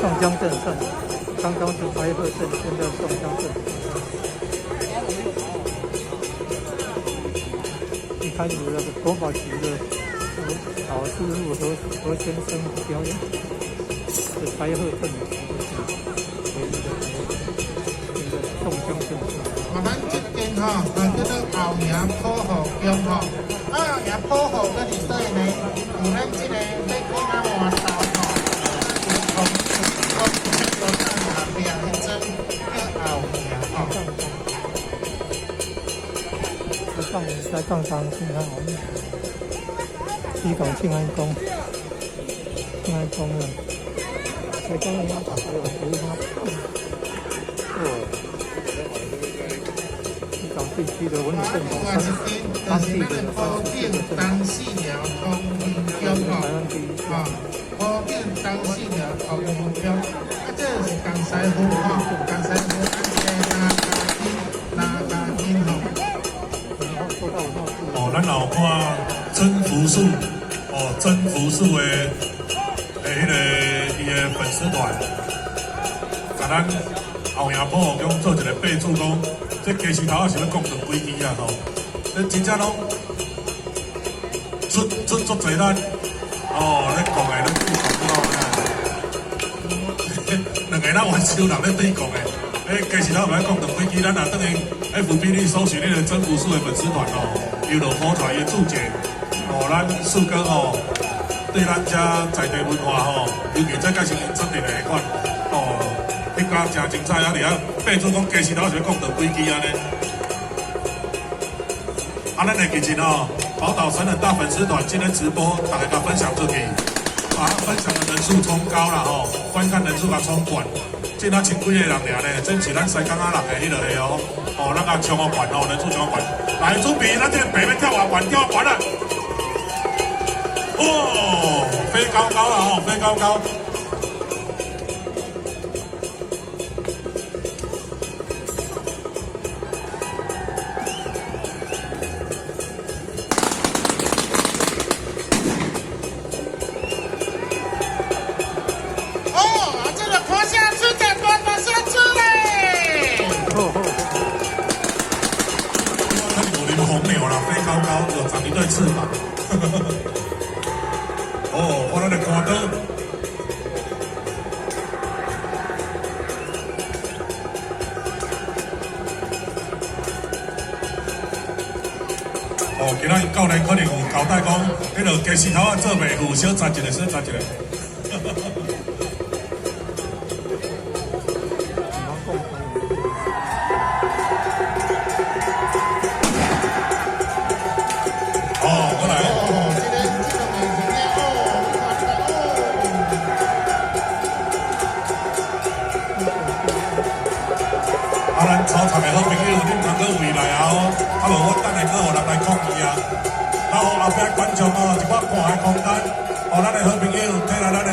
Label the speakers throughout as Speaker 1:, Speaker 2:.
Speaker 1: 宋江镇上，刚刚是白鹤镇，现在宋江镇。一开始那个国宝级的老师傅何先生表演，是白鹤镇的宋江镇。
Speaker 2: 咱这间吼，叫做后营保护宫吼，后营保护搁是对呢，有咱这个要去哪换头吼，从下边去整叫后营吼。
Speaker 1: 在杠上庆安好，西港庆安宫，庆安宫啊，在刚刚要把这个梅花，西港地区的文旅镇头山，当地的
Speaker 2: 保定当四寮通运宫吼，保定当四寮通运宫，啊，这是江西府吼，江西府那家金吼。
Speaker 3: 哦，咱有看征服树，哦，征服树的迄个伊的粉丝团，甲咱后营保护宫做一个备注讲，这鸡丝头啊是要讲断几支啊吼，这真正拢足侪咱哦咧讲的，咱讲两个咱玩笑人咧对讲的，鸡丝头唔要讲断几支，咱也等于 FB 你搜寻那个征服树的粉丝团哦。有落播出来的注解，哦，咱树哥哦，对咱家在地文化吼，尤其再介绍因产地的款，哦，迄家真精彩啊！而且备注讲鸡丝头是讲到几支安尼，咱的其实哦，宝岛神很大粉丝团今天直播，大家甲分享出去，把分享的人数冲高了哦，观看人数甲冲冠，见到千几个人尔呢，真是咱西港仔人的迄落个哦。哦，咱个冲个管哦，人数冲个管，来准备，咱这个北面跳啊管跳啊管了，哦，飞高高了哦，飞高高。
Speaker 2: 哦，这个坡下去的，坡下去嘞！
Speaker 3: 红鸟啦，飞高高，有长一对翅膀。哦，我那个看到，哦，今仔教练可能有交代讲，迄个鸡丝头啊做袂赴，小扎一个，小扎一个。操场的好朋友，恁通去回来啊！啊无我等下去互人来抗议啊！然后后壁观众哦，一寡看的空间，哦，咱的好朋友退来咱的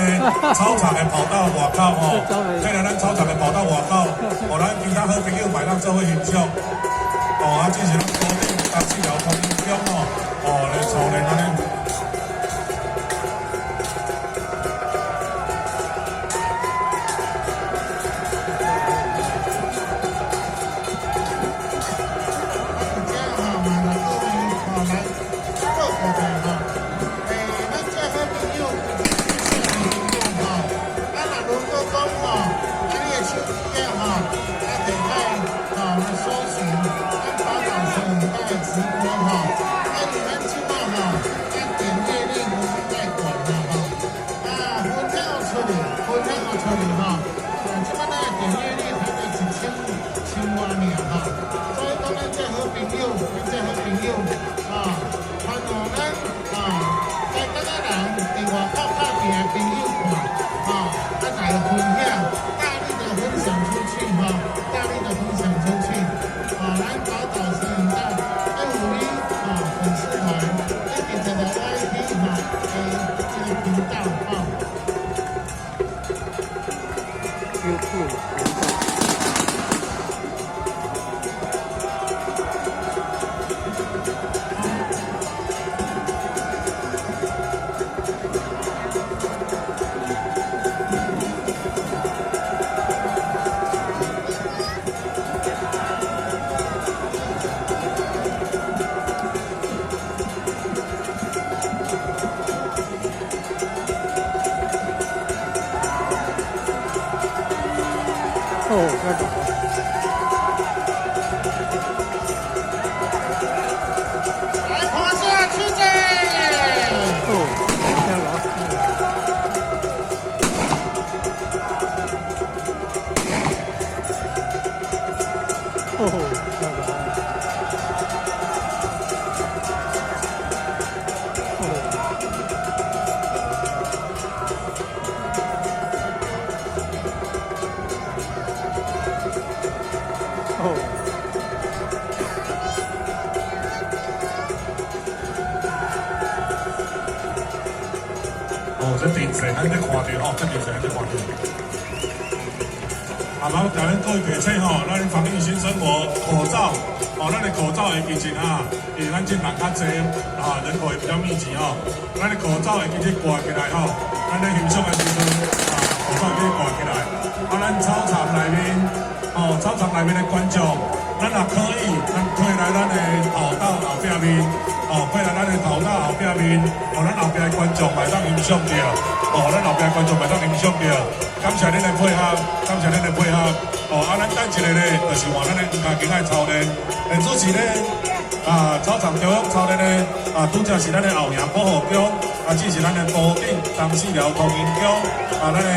Speaker 3: 操场的跑道外口哦，退来咱操场的跑道外口，哦，咱其他好朋友买咱做伙欣赏。哦，啊，这是咱固定当四条通中哦，哦，来操练安尼。
Speaker 1: 太搞了。
Speaker 2: 来跑下去这。
Speaker 1: 哦，太搞了。哦，太搞了。
Speaker 3: 哦，这电视咱在看到吼，这电视咱在看到。啊，然后咱各位骑车吼，咱防疫新生活口罩，哦，咱的口罩的其实啊，因为咱这人较济啊，人口也比较密集哦，咱的口罩会其实挂起来吼，咱咧欣赏的时阵啊，口罩可以挂起来。啊，咱操场内面，哦，操场内面的观众，咱也可以，咱退来咱的跑道后壁面。哦，过来咱的跑道后壁面，哦，咱后壁的观众袂当影响到，哦，咱后壁的观众袂当影响到，感谢恁的配合，感谢恁的配合，哦，啊，咱等一下咧，就是换咱的家己爱操练，主持咧，啊，操场教育操练咧，啊，拄则是咱的后营保护局，啊，只是咱的保警、东四寮通营局，啊，咱的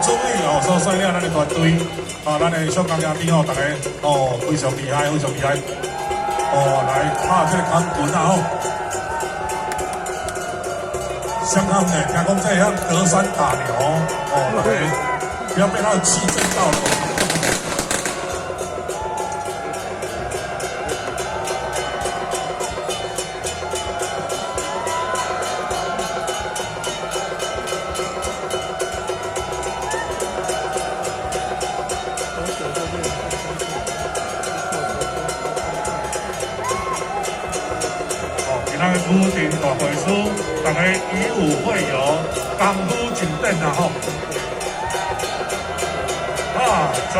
Speaker 3: 主委哦，所率领咱的团队，啊，咱的小工兄弟哦，大家哦，非常厉害，非常厉害。哦，来拍这个空棍啊！吼，香港的，听讲这像隔山打牛哦，对，不要被他的气震到了。咱的武林大会师，大家以武会友，功夫真正啊吼！啊，走！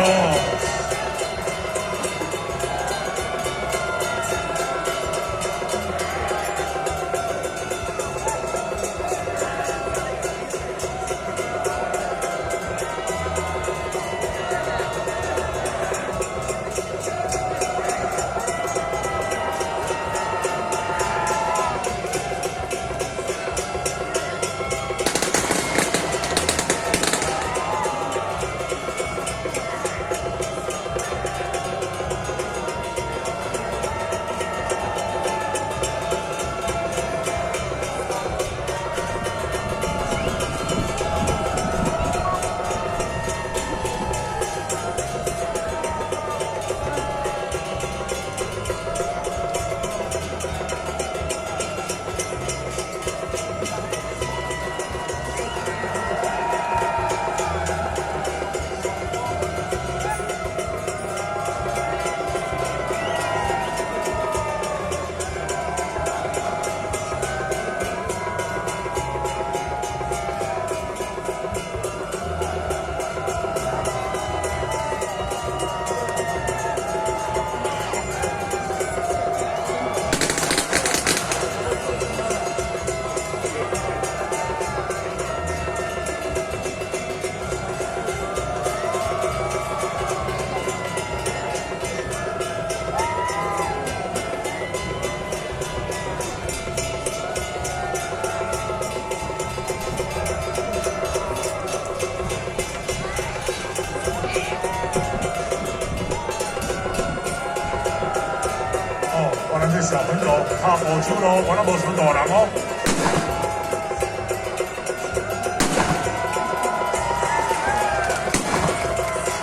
Speaker 3: 小朋友拍无手咯，我那无输大人哦。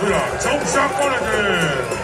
Speaker 3: 是啊，冲下过来的。